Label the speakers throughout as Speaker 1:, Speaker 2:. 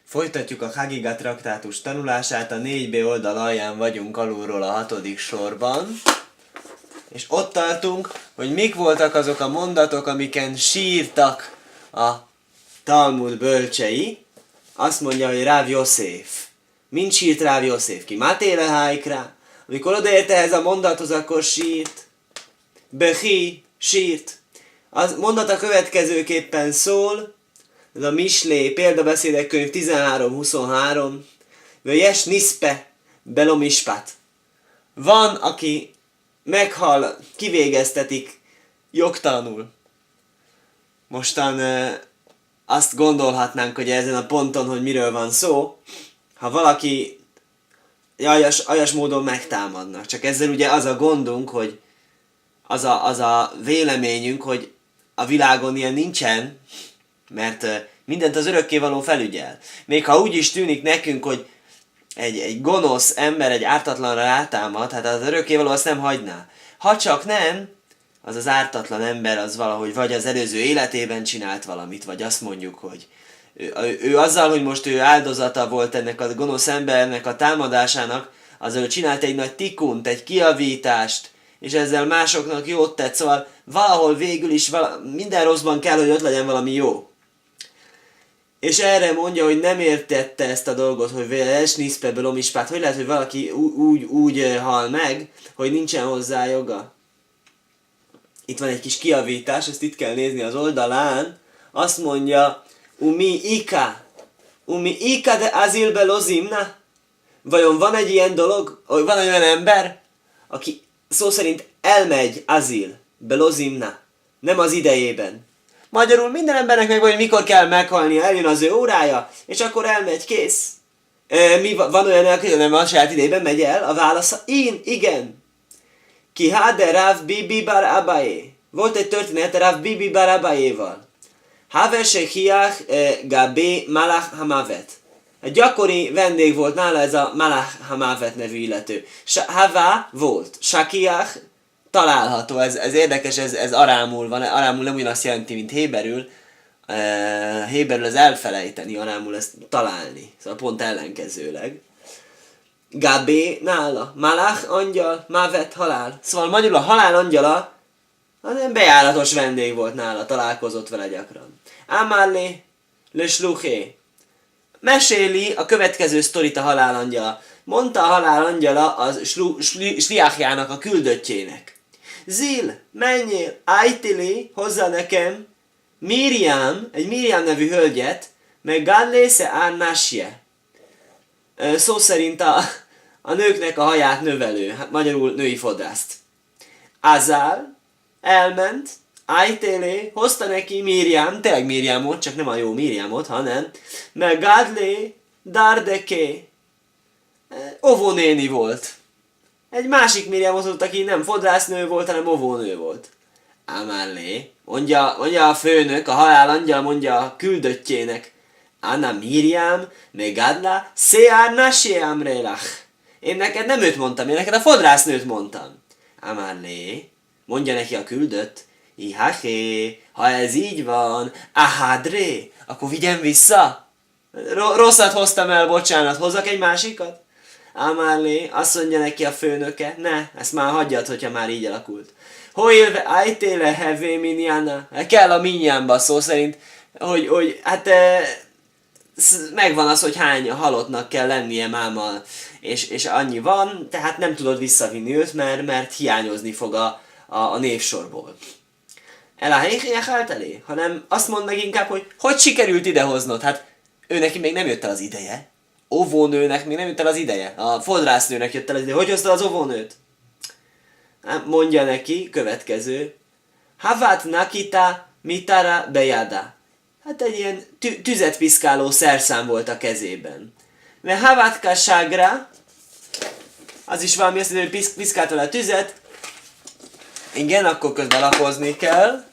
Speaker 1: Folytatjuk a Hagiga traktátus tanulását, a 4b oldal alján vagyunk alulról a 6. sorban, és ott tartunk, hogy mik voltak azok a mondatok, amiken sírtak a Talmud bölcsei. Azt mondja, hogy Ráv Yosef. Mind sírt Ráv Yosef ki? Mátéle hájkrá. Amikor odaért ehhez a mondathoz, akkor sírt. Behi, sírt. Az mondat a következőképpen szól, ez a Mislé, példabeszédek könyv 13-23, Jes nispe belomispat. Van, aki meghal, kivégeztetik jogtalanul. Mostan azt gondolhatnánk, hogy ezen a ponton, hogy miről van szó, ha valaki aljas módon megtámadnak. Csak ezzel ugye az a gondunk, hogy az a véleményünk, hogy a világon ilyen nincsen, mert mindent az örökkévaló felügyel. Még ha úgy is tűnik nekünk, hogy egy gonosz ember egy ártatlanra rátámad, hát az örökkévaló azt nem hagyná. Ha csak nem, az az ártatlan ember az valahogy vagy az előző életében csinált valamit, vagy azt mondjuk, hogy ő azzal, hogy most ő áldozata volt ennek a gonosz embernek a támadásának, azzal ő csinált egy nagy tikunt, egy kiavítást, és ezzel másoknak jót tett, szóval valahol végül is minden rosszban kell, hogy ott legyen valami jó. És erre mondja, hogy nem értette ezt a dolgot, hogy esniszpe belomispát, hogy lehet, hogy valaki úgy hal meg, hogy nincsen hozzá joga. Itt van egy kis kiavítás, ezt itt kell nézni az oldalán. Azt mondja, umi ika de azil belozimna. Vajon van egy ilyen dolog, hogy van olyan ember, aki szó szerint elmegy azil belozimna, nem az idejében. Magyarul minden embernek megvan, hogy mikor kell meghalni, eljön az ő órája, és akkor elmegy, kész. Van olyan, aki nem a saját idejében megy el? A válasza, igen. Ki hade Rav Bibi bar Abaye. Volt egy történet Rav Bibi bar Abayéval. Have shechiach gabé malach hamavet. Egy gyakori vendég volt nála ez a malach hamavet nevű illető. Hava volt, shakiach található, ez érdekes, ez arámul van, arámul nem ugyanazt jelenti, mint héberül. Héberül az elfelejteni, arámul ezt találni, szóval pont ellenkezőleg. Gabé nála, malach angyal, mavet halál. Szóval magyarul a halál angyala az egy bejáratos vendég volt nála, találkozott vele gyakran. Amallé, le sluché. Meséli a következő sztorit a halál angyala. Mondta a halál angyala az sliáchjának, a küldöttjének. Zil, menjél, ájtili hozzá nekem Miriam, egy Miriam nevű hölgyet, meg Gallésze Árnásje. Szó szerint a nőknek a haját növelő, hát magyarul női fodrászt. Azál elment, ájtélé, hozta neki Miriam, tényleg Miriamot, csak nem a jó Miriamot, hanem meg Gadlé Dardeké. Óvónéni volt. Egy másik Miriam ott, aki nem fodrásznő volt, hanem óvónő volt. Amallé, mondja a főnök, a halál angyal mondja a küldöttjének. Anna Miriam, megadla, seár nasi amrélach. Én neked nem őt mondtam, én neked a fodrásznőt mondtam. Amallé, mondja neki a küldött. Ihahé, ha ez így van, ahadré, akkor vigyem vissza. Rosszat hoztam el, bocsánat, hozzak egy másikat? Amárlé, azt mondja neki a főnöke, ne, ezt már hagyjad, hogyha már így alakult. Hojélve ájtéle hevé minjána, kell a minjánba szó szerint, hogy hát megvan az, hogy hány halottnak kell lennie máma, és annyi van, tehát nem tudod visszavinni őt, mert hiányozni fog a névsorból. Elé, hanem azt mondd meg inkább, hogy sikerült idehoznod, hát ő neki még nem jött el az ideje. Óvónőnek még nem jött el az ideje. A fodrásznőnek jött el az ideje. Hogy hozta az óvónőt? Mondja neki, következő. Havat nakita mitara bejada. Hát egy ilyen tüzet piszkáló szerszám volt a kezében. Mert havat kaságra, az is valami azt mondja, hogy piszkálta a tüzet. Igen, akkor közben lapozni kell.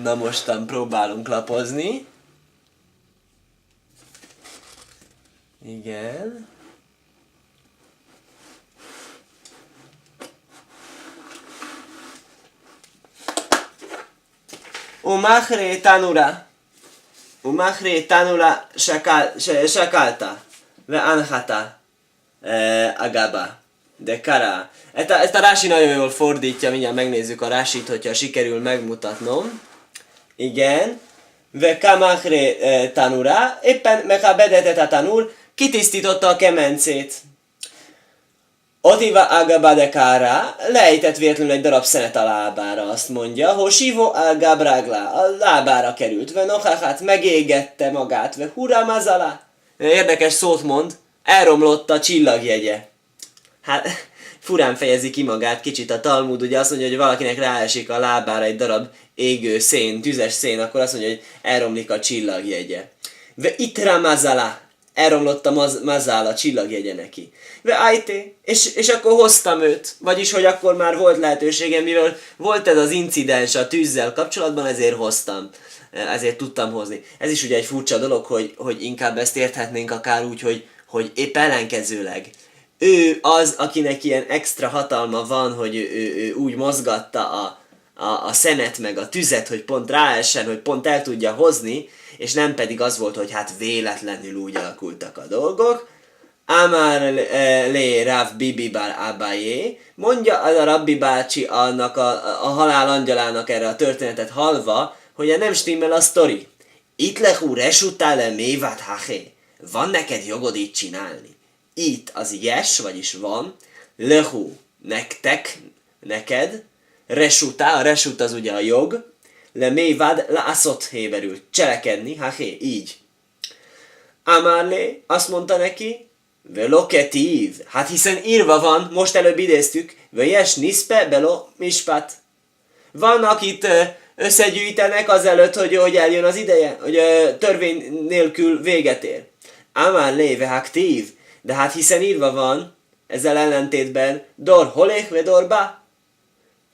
Speaker 1: Na mostan próbálunk lapozni. Igen. Umachre tanura. Umachri tanula sakalta. Ve anhata agaba. De kara. Ezt a Rási nagyon jól fordítja, mindjárt megnézzük a Rásit, hogyha sikerül megmutatnom. Igen. Ve kamachre tanura. Éppen mechabedetet a tanul, kitisztította a kemencét. Otiva agaba de kára, lejtett véletlenül egy darab szenet a lábára, azt mondja, hogy sivo agabrágla, a lábára került, ve nohachát megégette magát, ve huramazala. Érdekes szót mond, elromlott a csillagjegye. Hát, furán fejezi ki magát kicsit a Talmud, ugye azt mondja, hogy valakinek ráesik a lábára egy darab égő szén, tüzes szén, akkor azt mondja, hogy elromlik a csillagjegye. Ve itramazala, elromlott a mazál, a csillagjegye neki. Ve ajté, és akkor hoztam őt. Vagyis, hogy akkor már volt lehetőségem, mivel volt ez az incidens a tűzzel kapcsolatban, ezért hoztam. Ezért tudtam hozni. Ez is ugye egy furcsa dolog, hogy inkább ezt érthetnénk akár úgy, hogy épp ellenkezőleg. Ő az, akinek ilyen extra hatalma van, hogy ő úgy mozgatta a szenet meg a tüzet, hogy pont ráessen, hogy pont el tudja hozni, és nem pedig az volt, hogy hát véletlenül úgy alakultak a dolgok. Amar le Rav Bibi bar Abaye, mondja a Rabbi bácsi annak a halál angyalának erre a történetet hallva, hogy nem stimmel a sztori. Itt lehu resutale mévat haché. Van neked jogod így csinálni. Itt az yes, vagyis van, lehu, nektek, neked, resutá, a resut az ugye a jog, le mévad, la aszot héberül, cselekedni, haché, így. Amárlé, azt mondta neki, veloketív, hát hiszen írva van, most előbb idéztük, vejes niszpe belo mispat. Van, akit összegyűjtenek azelőtt, hogy eljön az ideje, hogy törvény nélkül véget ér. Amárlé, vehaktív, de hát hiszen írva van, ezzel ellentétben, dor holék, ve dor ba.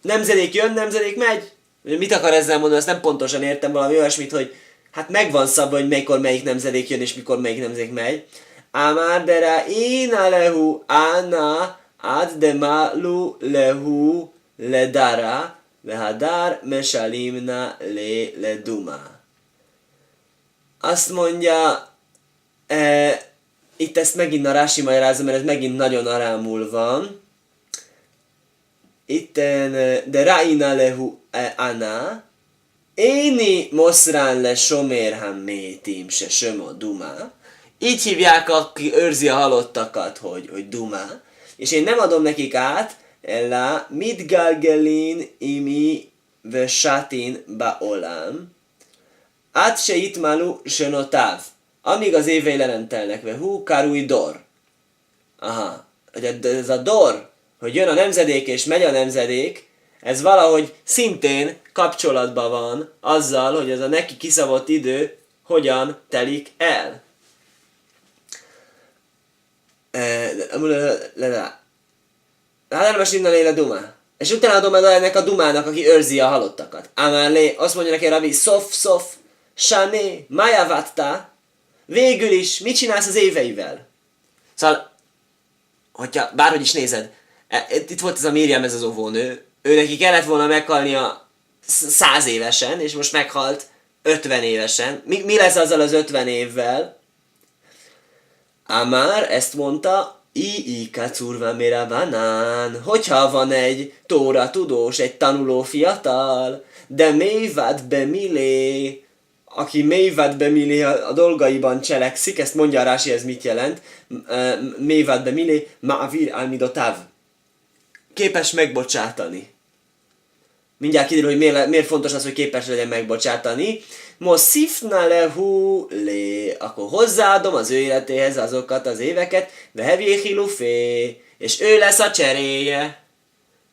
Speaker 1: Nemzedék jön, nemzedék megy. Mit akar ezzel mondani, azt nem pontosan értem, valami olyasmit, hogy hát megvan szabva, hogy mikor melyik nemzedék jön, és mikor melyik nemzedék megy. Amár dera ina lehu ana ad de malu lehu ledara vehadar mesalimna le duma. Azt mondja, itt ezt megint a Rási magyarázza, mert ez megint nagyon arámul van. Itten de raina lehu ana éni moszrán le somérham métim se sömo duma. Így hívják, aki őrzi a halottakat, hogy duma. És én nem adom nekik át, ella mit galgelin imi ve satin ba olam. Át se itmalu se notáv. Amíg az évei le nem telnek, ve hú karúj dor. Aha, ez a dor, hogy jön a nemzedék és megy a nemzedék, ez valahogy szintén kapcsolatban van azzal, hogy ez a neki kiszabott idő hogyan telik el. Most innen éle duma. És utána adom el ennek a dumának, aki őrzi a halottakat. Amárlé, azt mondja neki Rabbi, szof, sané, majavatta, végül is, mit csinálsz az éveivel? Szóval, hogyha bárhogy is nézed, itt volt ez a Miriam, ez az óvónő, ő neki kellett volna meghalnia 100 évesen, és most meghalt 50 évesen. Mi lesz azzal az 50 évvel? Amár ezt mondta, i kacurva mera banán, hogyha van egy tóra tudós, egy tanuló fiatal, de mévad bemilé, aki mévad bemilé a dolgaiban cselekszik, ezt mondja a Rási, ez mit jelent? Mévad bemilé, ma'avir almidotav. Képes megbocsátani. Mindjárt kiderül, hogy miért fontos az, hogy képes legyen megbocsátani. Moszifna lehu lé. Akkor hozzáadom az ő életéhez azokat az éveket. Vehevjéhilufé. És ő lesz a cseréje.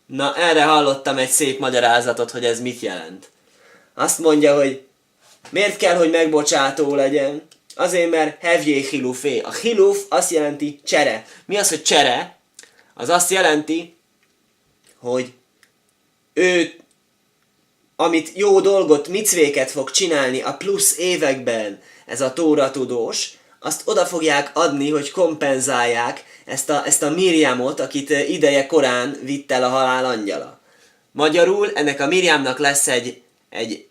Speaker 1: Na, erre hallottam egy szép magyarázatot, hogy ez mit jelent. Azt mondja, hogy miért kell, hogy megbocsátó legyen? Azért, mert hevjéhilufé. A hiluf azt jelenti csere. Mi az, hogy csere? Az azt jelenti, hogy ő, amit jó dolgot, micvéket fog csinálni a plusz években ez a tóra tudós, azt oda fogják adni, hogy kompenzálják ezt a Miriamot, akit ideje korán vitt el a halál angyala. Magyarul ennek a Miriamnak lesz egy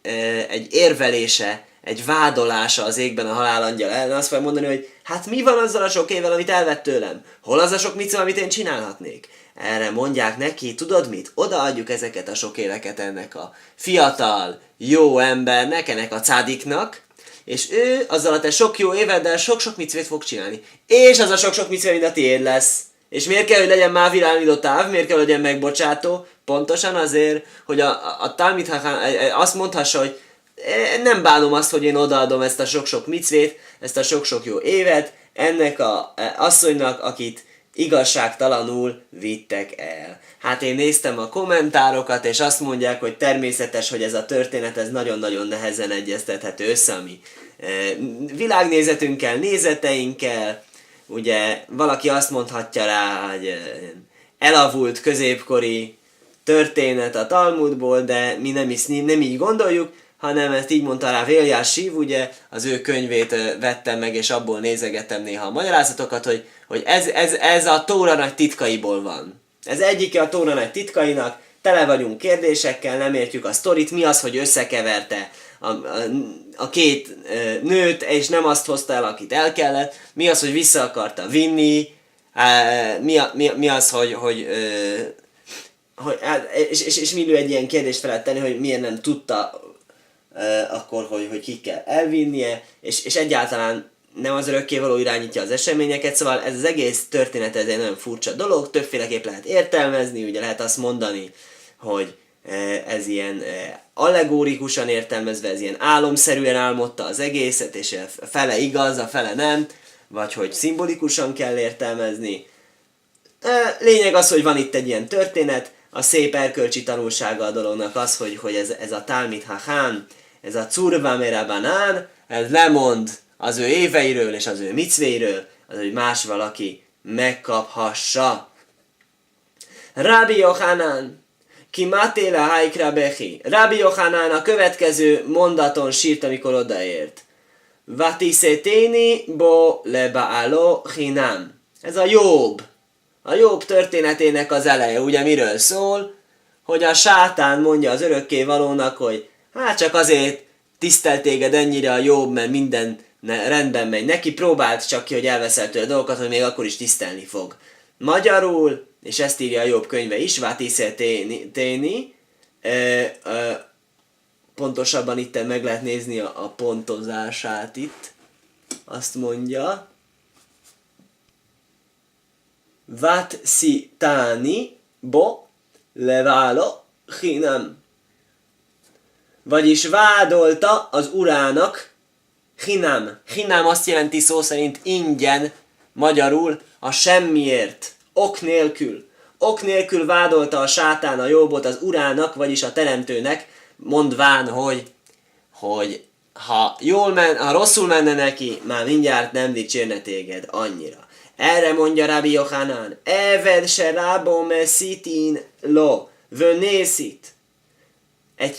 Speaker 1: érvelése, egy vádolása az égben a halálangyal ellen, azt fogja mondani, hogy hát mi van azzal a sok évvel, amit elvett tőlem? Hol az a sok micva, amit én csinálhatnék? Erre mondják neki, tudod mit? Odaadjuk ezeket a sok éveket ennek a fiatal, jó embernek, ennek a cádiknak, és ő azzal a te sok jó éveddel sok-sok micvét fog csinálni. És az a sok-sok micvé mind a tiéd lesz. És miért kell, hogy legyen mávirálmidó táv? Miért kell, hogy legyen megbocsátó? Pontosan azért, hogy a Talmid Chacham azt mondhassa, hogy nem bánom azt, hogy én odaadom ezt a sok-sok micvét, ezt a sok-sok jó évet ennek a asszonynak, akit igazságtalanul vittek el. Hát én néztem a kommentárokat, és azt mondják, hogy természetes, hogy ez a történet ez nagyon-nagyon nehezen egyeztethető össze a mi világnézetünkkel, nézeteinkkel. Ugye valaki azt mondhatja rá, hogy elavult középkori történet a Talmudból, de mi nem így gondoljuk, hanem ezt így mondta rá Véljás Sív, ugye az ő könyvét vettem meg, és abból nézegettem néha a magyarázatokat, hogy ez a Tóra nagy titkaiból van. Ez egyike a Tóra nagy titkainak, tele vagyunk kérdésekkel, nem értjük a sztorit, mi az, hogy összekeverte a két nőt, és nem azt hozta el, akit el kellett, mi az, hogy vissza akarta vinni, mi az, és Millő egy ilyen kérdést felett tenni, hogy miért nem tudta akkor, hogy ki kell elvinnie, és egyáltalán nem az örökkévaló irányítja az eseményeket, szóval ez az egész történet ez egy nagyon furcsa dolog, többféleképp lehet értelmezni, ugye lehet azt mondani, hogy ez ilyen allegórikusan értelmezve, ez ilyen álomszerűen álmodta az egészet, és a fele igaz, a fele nem, vagy hogy szimbolikusan kell értelmezni. Lényeg az, hogy van itt egy ilyen történet, a szép erkölcsi tanulsága a dolognak az, hogy ez a Talmid Chacham, ez a Curva Merabanán, ez lemond az ő éveiről és az ő micvéiről, az, hogy más valaki megkaphassa. Rabbi Yochanan, ki matéla haikra bechi. Rabbi Yochanan a következő mondaton sírt, amikor odaért. Vatiszeténi bo lebaalo chinam. Ez a Jobb. A Jobb történetének az eleje, ugye miről szól? Hogy a sátán mondja az örökkévalónak, hogy hát csak azért tisztelt téged ennyire a Jobb, mert minden rendben megy. Neki próbált csak ki, hogy elveszel tőle dolgokat, hogy még akkor is tisztelni fog. Magyarul, és ezt írja a Jobb könyve is, Vatiszeténi, pontosabban itt meg lehet nézni a pontozását itt. Azt mondja, Vatszitáni bo leválo chinam. Vagyis vádolta az urának chinam. Chinam azt jelenti szó szerint ingyen, magyarul a semmiért, ok nélkül. Ok nélkül vádolta a sátán a Jobbot az urának, vagyis a teremtőnek, mondván, hogy ha rosszul menne neki, már mindjárt nem dicsérne téged annyira. Erre mondja Rabbi Yochanan, Eved se rabo mesitin lo, vönészit.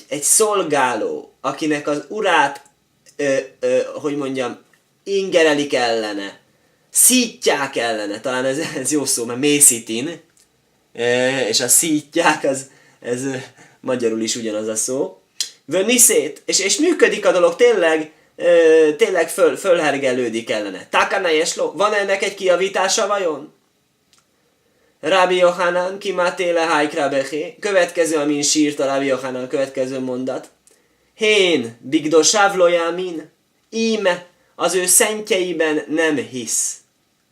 Speaker 1: Egy szolgáló, akinek az urát, hogy mondjam, ingerelik ellene, szítják ellene, talán ez jó szó, mert mészitin, és a szítják, ez magyarul is ugyanaz a szó. Vöniszét, és működik a dolog, tényleg fölhergelődik ellene. Takana jeslo, van ennek egy kijavítása vajon? Rabbi Yochanan kimatéle haikra beché, következő, amin sírt a Rabbi Yochanan, következő mondat. Hén, bigdosáv lo yamin, íme, az ő szentjeiben nem hisz.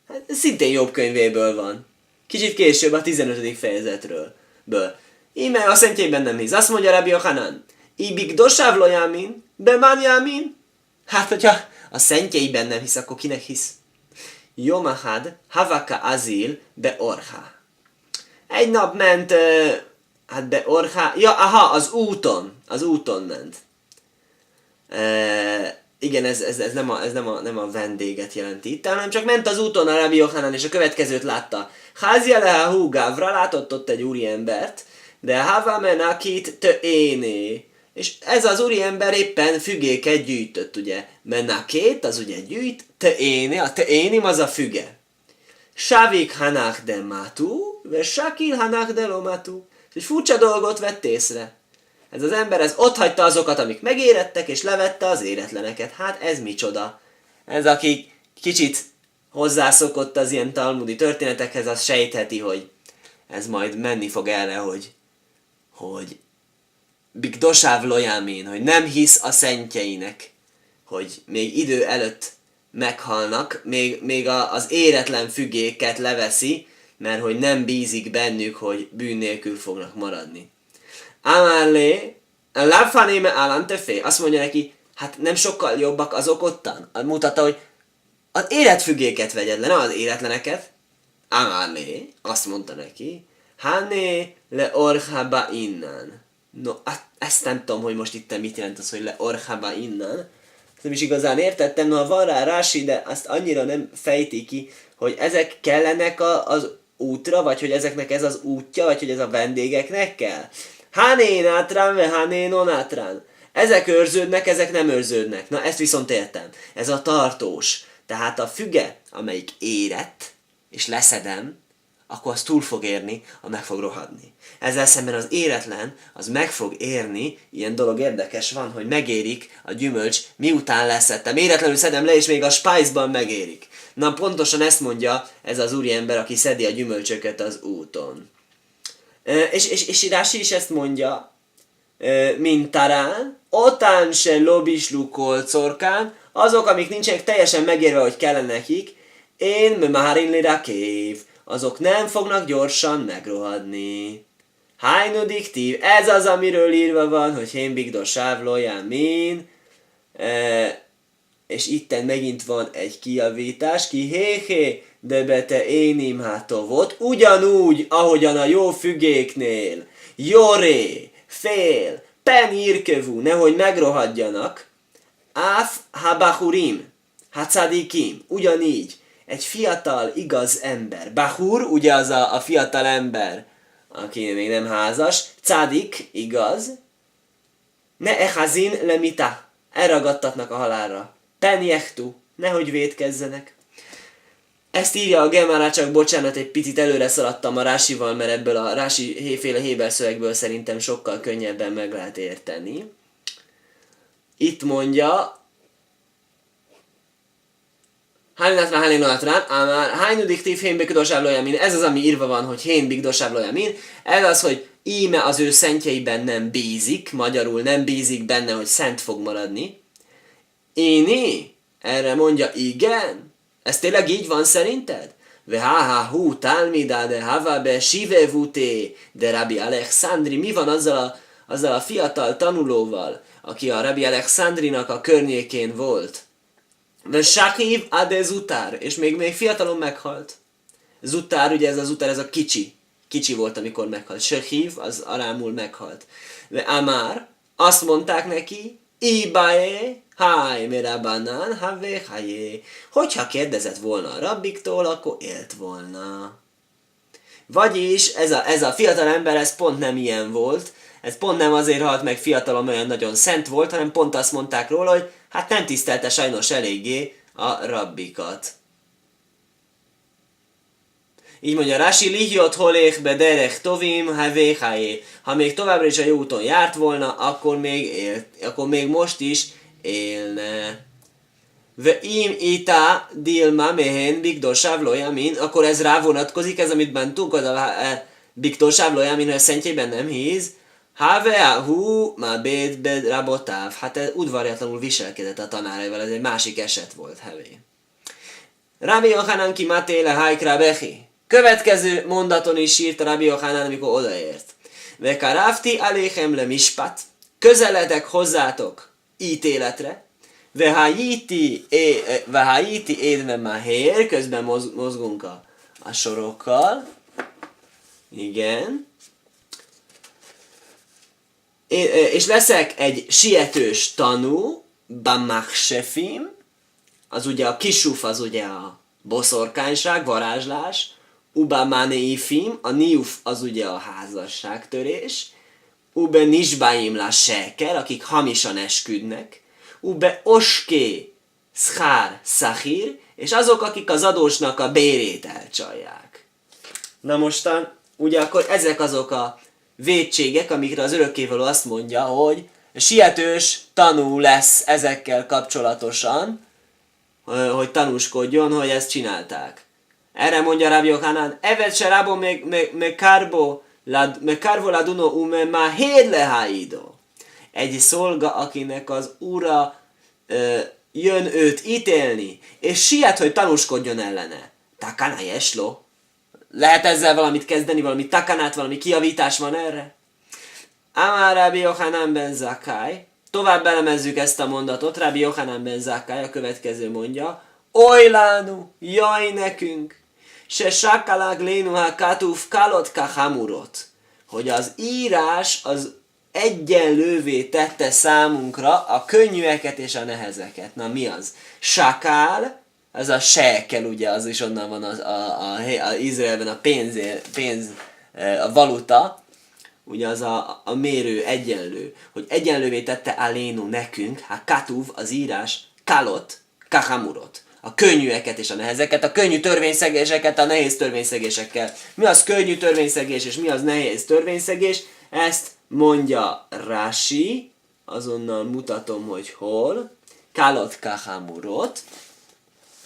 Speaker 1: Hát, szintén Jobb könyvéből van. Kicsit később a 15. fejezetről. Íme a szentjeiben nem hisz. Azt mondja Rabbi Yochanan, bigdosáv lo yamin, beman yamin. Hát, hogyha a szentjeiben nem hisz, akkor kinek hisz? Yomahad havaka azil be orha. Egy nap ment, be orha, az úton ment. Igen, ez nem a vendéget jelenti itt, hanem csak ment az úton a Rabbi Yochanan, és a következőt látta. Házja leha húgávra, látott ott egy úriembert, de hava menakit te éné. És ez az úriember éppen fügéket gyűjtött, ugye. Menakét, az ugye gyűjt, te éné, a te énim az a füge. Savik hanach de matu, ve sakil hanach de lomatu. És egy furcsa dolgot vett észre. Ez az ember, ez otthagyta azokat, amik megérettek, és levette az éretleneket. Hát ez micsoda? Ez aki kicsit hozzászokott az ilyen talmudi történetekhez, az sejtheti, hogy ez majd menni fog erre, hogy Bigdosáv Lojámin, hogy nem hisz a szentjeinek, hogy még idő előtt meghalnak, még az éretlen fügéket leveszi, mert hogy nem bízik bennük, hogy bűn nélkül fognak maradni. Amárlé, lábfanéme állantefé, azt mondja neki, hát nem sokkal jobbak azok ottan. Mutatta, hogy az életfüggéket vegyed le, nem az éretleneket. Amárlé, azt mondta neki, hané le orchaba innan. No, ezt nem tudom, hogy most itt mit jelent az, hogy le orchaba innan. Nem is igazán értettem, no, van rá rási, de azt annyira nem fejti ki, hogy ezek kellenek az útra, vagy hogy ezeknek ez az útja, vagy hogy ez a vendégeknek kell. Hanén átrán, ve hanén onátrán. Ezek őrződnek, ezek nem őrződnek. Na, ezt viszont értem. Ez a tartós. Tehát a füge, amelyik érett, és leszedem, akkor az túl fog érni, meg fog rohadni. Ezzel szemben az éretlen, az meg fog érni, ilyen dolog érdekes van, hogy megérik a gyümölcs, miután leszedtem. Éretlenül szedem le, és még a spájzban megérik. Na, pontosan ezt mondja ez az úriember, aki szedi a gyümölcsöket az úton. És Rási is ezt mondja, mint Tarán, otán se lobislu kolcorkán, azok, amik nincsenek teljesen megérve, hogy kellene nekik, én memárin lirakév, azok nem fognak gyorsan megrohadni. Hájnu diktív, ez az, amiről írva van, hogy én bigdosáv loján min, és itten megint van egy kijavítás, ki héhé, de bete énim hátovot, ugyanúgy, ahogyan a jó fügéknél, joré, fél, pen írkövú, nehogy megrohadjanak, áf habachurim, hacadikim, ugyanígy, egy fiatal, igaz ember. Bahur, ugye az a fiatal ember, aki még nem házas, cadik, igaz, ne echazin lemita, elragadtatnak a halálra. Penjechtu, nehogy vétkezzenek. Ezt írja a Gemara, csak bocsánat, egy picit előre szaladtam a Rásival, mert ebből a Rási féle Héber szövegből szerintem sokkal könnyebben meg lehet érteni. Itt mondja, ez az, ami írva van, hogy hén bigdosáv lojamin. Ez az, hogy íme az ő szentjeiben nem bízik, magyarul nem bízik benne, hogy szent fog maradni. Éni? Erre mondja, igen? Ez tényleg így van szerinted? Veháhá talmidá de havabe sivevuté de Rabbi Alexandri. Mi van azzal a fiatal tanulóval, aki a Rabbi Alexandrinak a környékén volt? De Sakiv ade Zutár, és még fiatalon meghalt. Zutár, ugye ez a Zutár, ez a kicsi. Kicsi volt, amikor meghalt. Sakiv, az arámul meghalt. De Amár, azt mondták neki, Ibae, háj, merabanán, havé, hájé. Hogyha kérdezett volna a rabbiktól, akkor élt volna. Vagyis ez a fiatal ember, ez pont nem ilyen volt. Ez pont nem azért halt meg fiatalon, olyan nagyon szent volt, hanem pont azt mondták róla, hogy hát nem tisztelte sajnos eléggé a rabbikat. Így mondja Rási, lihyot holék be derech tovim havéhájé. Ha még továbbra is a jó úton járt volna, akkor még most is élne. Ve im ita dilma mehen bigdosáv lojamin, akkor ez rá vonatkozik, ez amit bántunk, az a bigdosáv lojamin, hogy a szentjében nem híz. Have hu ma bed rabotáv. Hát udvarjatlanul viselkedett a tanáraival, ez egy másik eset volt, hevé. Rabbi Yochanan ki matéle hajkra bechi. Következő mondaton is sírt a Rabbi Yochanan, amikor odaért. Ve karafti aléchem le mispat. Közeledek hozzátok ítéletre. Ve hájíti édve mahér. Közben mozgunk a sorokkal. Igen. És leszek egy sietős tanú, bamachsefim, az ugye a kisuf, az ugye a boszorkányság, varázslás, uba maneifim, a niuf az ugye a házasságtörés, ube nisbaim la seker, akik hamisan esküdnek, ube oské szchár szachír, és azok, akik az adósnak a bérét elcsalják. Na mostan, ugye akkor ezek azok a vétségek, amikre az örökkévaló azt mondja, hogy sietős tanú lesz ezekkel kapcsolatosan, hogy tanúskodjon, hogy ezt csinálták. Erre mondja Rabbi Yochanan, evet se rabo me karvo laduno ume mahér leháido. Egy szolga, akinek az ura jön őt ítélni, és siet, hogy tanúskodjon ellene. Takana jeslo. Lehet ezzel valamit kezdeni, valami takanát, valami kiavítás van erre? Amár Rabbi Yochanan ben Zakkai, tovább elemezzük ezt a mondatot, Rabbi Yochanan ben Zakkai a következő mondja, Ojlánu, jaj nekünk, se sakalák lénu ha katuf kalot kahamurot, hogy az írás az egyenlővé tette számunkra a könnyűeket és a nehezeket. Na mi az? Sakál, az a shekel, ugye, az is onnan van az Izraelben a pénz, a valuta, ugye az a mérő egyenlő, hogy egyenlővé tette alénu nekünk, ha katuv az írás, kalot, kahamurot. A könnyűeket és a nehezeket, a könnyű törvényszegéseket a nehéz törvényszegésekkel. Mi az könnyű törvényszegés és mi az nehéz törvényszegés? Ezt mondja Rashi, azonnal mutatom, hogy hol. Kalot kahamurot.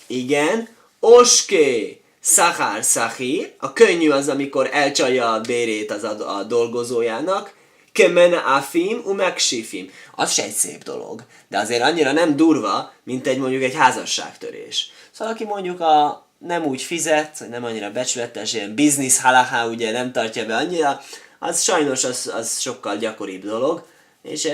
Speaker 1: Igen. Oské szachár szachír. A könnyű az, amikor elcsalja a bérét a dolgozójának. Kemen afim umeksifim. Az se egy szép dolog, de azért annyira nem durva, mint mondjuk egy házasságtörés. Szóval aki mondjuk nem úgy fizet, vagy nem annyira becsületes, ilyen business halaká, ugye nem tartja be annyira, az sajnos az sokkal gyakoribb dolog, és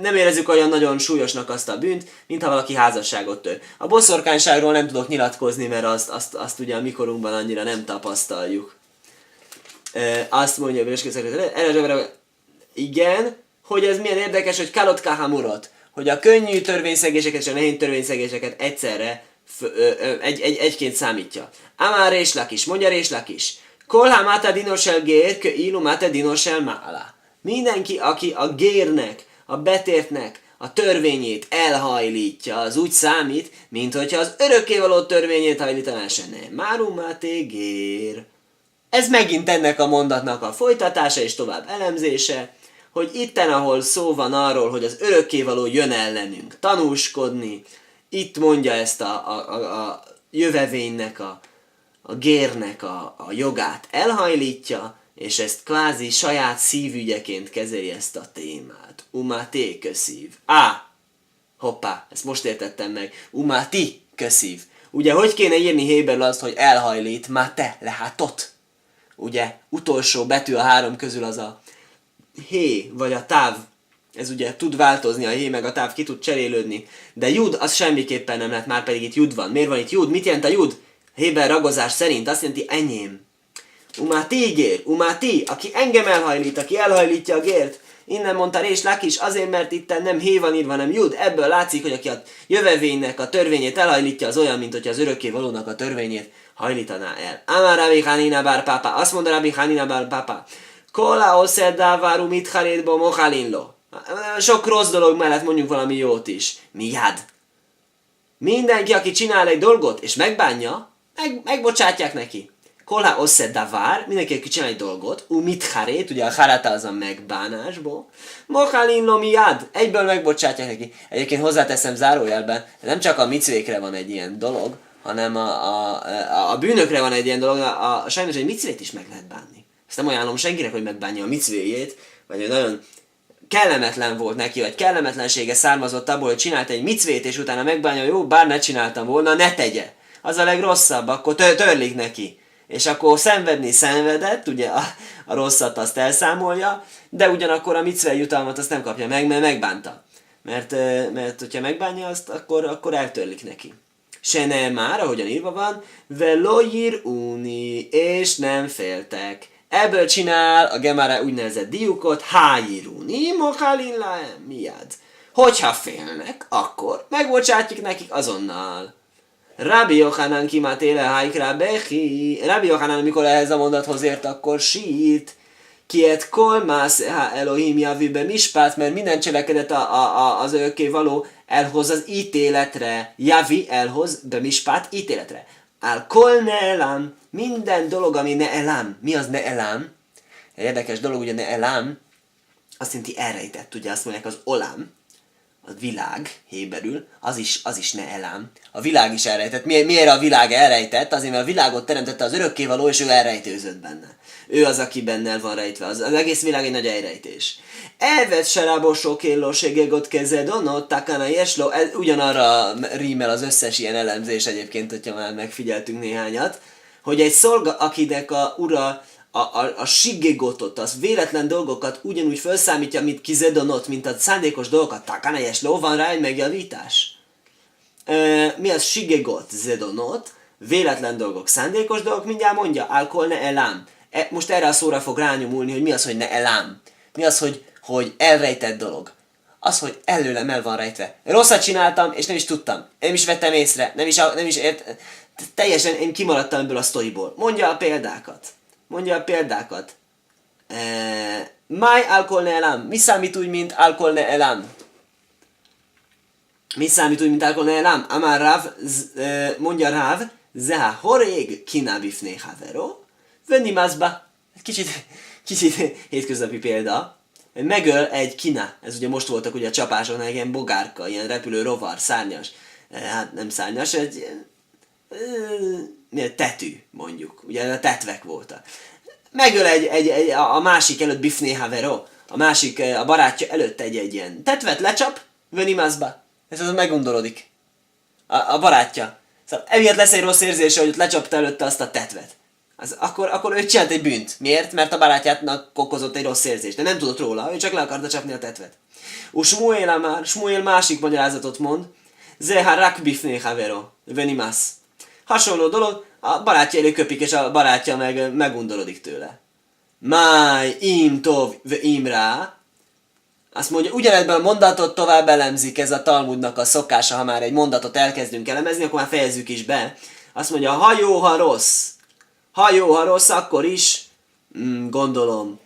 Speaker 1: nem érezzük olyan nagyon súlyosnak azt a bűnt, mintha valaki házasságot tör. A boszorkányságról nem tudok nyilatkozni, mert azt ugye a mikorunkban annyira nem tapasztaljuk. Azt mondja, igen, hogy ez milyen érdekes, hogy kalot kahamurot, hogy a könnyű törvényszegéseket és a nehéz törvényszegéseket egyszerre egyként számítja. Amár Réslak is, mondja Réslak is. Kolha mata dinosel gér, kö ilu mata dinosel mála. Mindenki, aki a gérnek, a betértnek a törvényét elhajlítja, az úgy számít, mint hogyha az örökkévaló törvényét hajlítaná se nem. Máru máté gér. Ez megint ennek a mondatnak a folytatása és tovább elemzése, hogy itten, ahol szó van arról, hogy az örökkévaló jön ellenünk tanúskodni, itt mondja ezt a jövevénynek, a gérnek a jogát elhajlítja, és ezt kvázi saját szívügyeként kezeli ezt a témát. Umáté köszív. Hoppá, ezt most értettem meg. Umáti köszív. Ugye, hogy kéne írni héberül azt, hogy elhajlít, máte, lehátot? Ugye, utolsó betű a három közül az a hé, vagy a táv. Ez ugye tud változni, a hé meg a táv ki tud cserélődni. De jud, az semmiképpen nem lehet, már pedig itt jud van. Miért van itt jud? Mit jelent a jud? Héber ragozás szerint azt jelenti enyém. Umáti gér, umáti, aki engem elhajlít, aki elhajlítja a gért. Innen mondta Réslak is, azért, mert itt nem hé van írva, hanem jud. Ebből látszik, hogy aki a jövevénynek a törvényét elhajlítja, az olyan, mint hogyha az örökkévalónak a törvényét hajlítaná el. Amár Rabbi Hanina bar papa, azt mondta Rabbi Hanina bar papa. Kola oszed dáváru mit harétbo mochalinlo. Sok rossz dolog mellett mondjuk valami jót is. Miád. Mindenki, aki csinál egy dolgot, és megbánja, megbocsátják neki. Kolha oszed davár, mindenki, aki csinál egy dolgot, mit harét, ugye a harata az a megbánásból, mochalinlo miád, egyből megbocsátják neki. Egyébként hozzáteszem zárójelben, nem csak a micvékre van egy ilyen dolog, hanem a bűnökre van egy ilyen dolog, sajnos egy micvét is meg lehet bánni. Ezt nem ajánlom senkinek, hogy megbánja a micvéjét, vagy hogy nagyon kellemetlen volt neki, vagy kellemetlensége származott abból, hogy csinált egy micvét, és utána megbánja, jó, bár ne csináltam volna, ne tegye. Az a legrosszabb, akkor törlik neki. És akkor szenvedni szenvedett, ugye a rosszat azt elszámolja, de ugyanakkor a micve jutalmat azt nem kapja meg, mert megbánta. Mert hogyha megbánja azt, akkor eltörlik neki. Se nem már, ahogyan írva van, velojir uni, és nem féltek. Ebből csinál a Gemara úgynevezett diukot, hájiruni, mochalin laem, miad. Hogyha félnek, akkor megbocsátjuk nekik azonnal. Rabbi Yochanan kimátéle hájkra bechi. Rabbi Yochanan, amikor ehhez a mondathoz ért, akkor sírt. Kiet kol mászha Elohim javibe mispát, mert minden cselekedet az örökkévaló elhoz az ítéletre. Javi elhoz be mispát ítéletre. Al kol ne elam, minden dolog, ami ne elam. Mi az ne elam? Érdekes dolog, ugye ne elám, azt jelenti elrejtett, ugye azt mondják az olám, a világ héberül, az is ne elám. A világ is elrejtett. Miért a világ elrejtett? Azért, mert a világot teremtette az örökkévaló, és ő elrejtőzött benne. Ő az, aki benne van rejtve. Az egész világ egy nagy elrejtés. Elvet serábosok élóségégot kezedonot, takana jeslo, ugyanarra rímel az összes ilyen elemzés egyébként, hogyha már megfigyeltünk néhányat, hogy egy szolga, akinek a ura a siggegotot, az véletlen dolgokat ugyanúgy felszámítja, mint kizedonot, mint a szándékos dolgokat, takana jeslo, van rá egy megjavítás. Mi az siggegot, zedonot, véletlen dolgok, szándékos dolgok, mindjárt mondja, alkohol ne elám. Most erre a szóra fog rányomulni, hogy mi az, hogy ne elám. Mi az, hogy elrejtett dolog. Az, hogy előlem el van rejtve. Rosszat csináltam, és nem is tudtam. Nem is vettem észre. Nem is teljesen én kimaradtam ebből a sztoriból. Mondja a példákat. Máj alkohol ne elám. Mi számít úgy, mint alkohol ne elám? Amár Ráv, mondja Ráv, zeha horég kina bifné havero, venni mázba. Kicsit hétköznapi példa. Megöl egy kina, ez ugye most voltak ugye a csapásoknál, egy ilyen bogárka, ilyen repülő rovar, szárnyas. Hát nem szárnyas, egy tetű mondjuk, ugye a tetvek voltak. Megöl a másik előtt bifné havero, a barátja előtt egy ilyen tetvet lecsap, venni mázba. Ez az megundorodik. A barátja. Szóval emiatt lesz egy rossz érzése, hogy ott lecsapta előtte azt a tetvet. Akkor ő csinált egy bűnt. Miért? Mert a barátjának okozott egy rossz érzést. De nem tudott róla, ő csak le akarta csapni a tetvet. Smuel másik magyarázatot mond. Zeha rak bifné havero. Venimas. Hasonló dolog, a barátja elő köpik, és a barátja meg megundorodik tőle. Máj im tov ve imrá. Azt mondja, ugyanebben a mondatot tovább elemzik, ez a Talmudnak a szokása, ha már egy mondatot elkezdünk elemezni, akkor már fejezzük is be. Azt mondja, ha jó, ha rossz. Ha jó, ha rossz, akkor is, gondolom,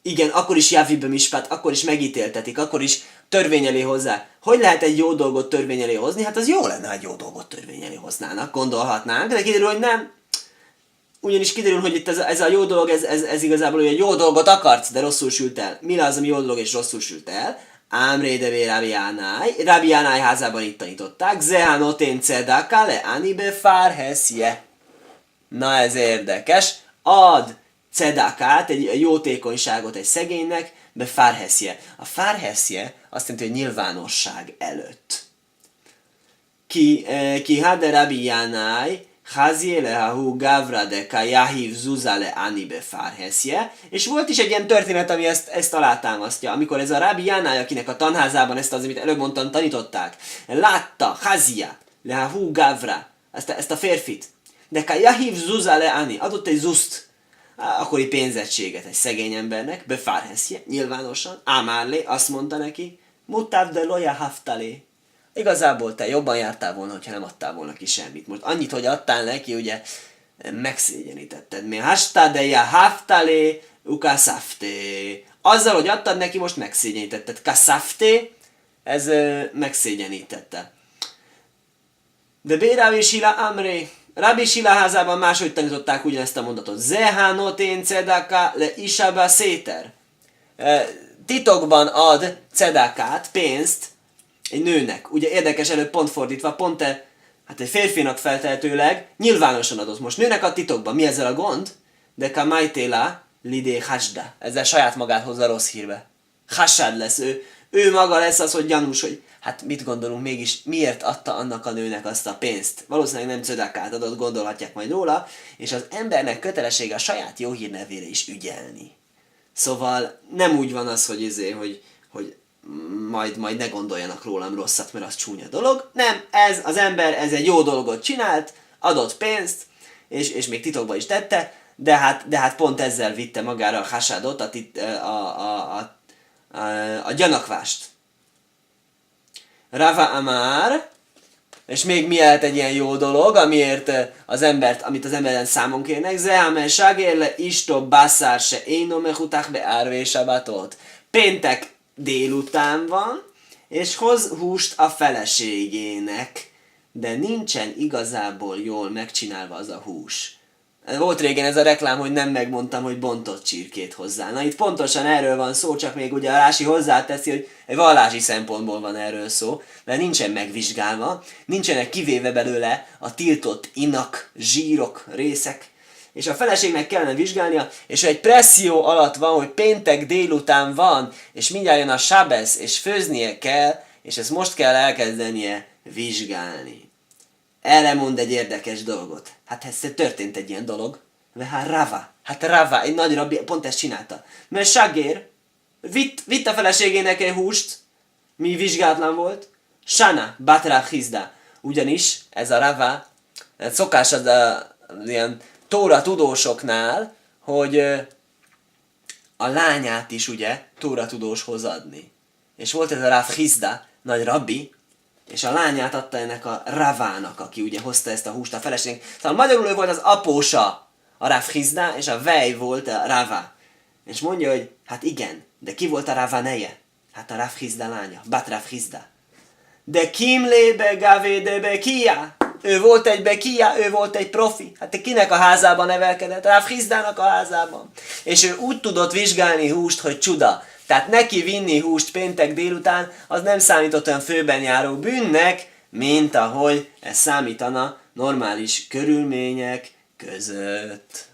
Speaker 1: igen, akkor is javibe mispát, akkor is megítéltetik, akkor is törvény elé hozzá. Hogy lehet egy jó dolgot törvény elé hozni? Hát az jó lenne, ha egy jó dolgot törvény elé hoznának, gondolhatnánk, de kiderül, hogy nem. Ugyanis kiderül, hogy itt ez a jó dolog, ez igazából egy jó dolgot akarsz, de rosszul sült el. Mi az, ami jó dolog és rosszul sült el? Ámré devé Rabbi Jánáj házában itt tanították. Zehanotén cedaka le anibe fárheszje. Na ez érdekes. Ad cedakát, egy jótékonyságot egy szegénynek, be fárheszje. A fárheszje azt jelenti, hogy nyilvánosság előtt. Ki hade Rabbi Jánáj, Hazielehahu Gavra de Kajahiv Zuzale Anibe Fárheszje, és volt is egy ilyen történet, ami ezt alátámasztja. Amikor ez a Rabbi Jánáj, akinek a tanházában ezt az, amit előbb mondtam, tanították, látta Hazia Lehahu Gavra, ezt a férfit, de Kajahiv Zuzale Ani, adott egy zuszt, akkori pénzettséget egy szegény embernek, befárheszje, nyilvánosan, Ámárlé, azt mondta neki, Mutav de loja haftalé. Igazából te jobban jártál volna, hogyha nem adtál volna ki semmit. Most annyit, hogy adtál neki, ugye megszégyenítetted. Mi hastadeja haftalé ukaszafté. Azzal, hogy adtad neki, most megszégyenítetted. Kaszafté, ez megszégyenítette. De Rabbi Sila Amré. Rabbi Sila házában máshogy tanították ugyanezt a mondatot. Zehanotén cedaka le isaba széter. Titokban ad cedakát, pénzt, egy nőnek. Ugye érdekes, előbb pont fordítva, hát egy férfinak feltehetőleg nyilvánosan adott. Most nőnek a titokban. Mi ezzel a gond? De kamajtéla lidé hasda. Ezzel saját magát hozza rossz hírbe. Hasad lesz ő. Ő maga lesz az, hogy gyanús, hogy hát mit gondolunk mégis, miért adta annak a nőnek azt a pénzt. Valószínűleg nem cödakát adott, gondolhatják majd róla, és az embernek kötelessége a saját jó hírnevére is ügyelni. Szóval nem úgy van az, hogy majd ne gondoljanak rólam rosszat, mert az csúnya dolog. Nem, az ember egy jó dolgot csinált, adott pénzt, és még titokban is tette, de hát pont ezzel vitte magára a hasádot, a gyanakvást. Rava Amár, és még mi lehet egy ilyen jó dolog, amit az emberen számon kérnek, Zehame Sagérle Isto Basszár se Éno Mechutach be Árvé Sabatot. Péntek délután van, és hoz húst a feleségének, de nincsen igazából jól megcsinálva az a hús. Volt régen ez a reklám, hogy nem megmondtam, hogy bontott csirkét hozzá. Na itt pontosan erről van szó, csak még ugye a Rási hozzáteszi, hogy egy vallási szempontból van erről szó, mert nincsen megvizsgálva, nincsenek kivéve belőle a tiltott inak, zsírok, részek, és a feleségnek kellene vizsgálnia, és egy presszió alatt van, hogy péntek délután van, és mindjárt jön a sábesz, és főznie kell, és ezt most kell elkezdenie vizsgálni. Erre mond egy érdekes dolgot. Hát ez történt egy ilyen dolog. Hát Rava, egy nagy rabbi, pont ezt csinálta. Mert Sagér vitt a feleségének egy húst, mi vizsgátlan volt, Sana, Batra Hizda. Ugyanis ez a Rava, szokás az ilyen tóra tudósoknál, hogy a lányát is ugye tóra tudóshoz adni. És volt ez a Rav Hizda, nagy rabbi, és a lányát adta ennek a Ravának, aki ugye hozta ezt a húst a feleségnek. Szóval magyarul ő volt az apósa a Rav Hizda, és a vej volt a Rava. És mondja, hogy hát igen, de ki volt a Rava neje? Hát a Rav Hizda lánya, Bat Rav Hizda. De kim lébe gavé de bekia? Ő volt egy bekia, ő volt egy profi. Hát te kinek a házában nevelkedett? Rav Hizdának a házában. És ő úgy tudott vizsgálni húst, hogy csuda. Tehát neki vinni húst péntek délután, az nem számított olyan főben járó bűnnek, mint ahogy ez számítana normális körülmények között.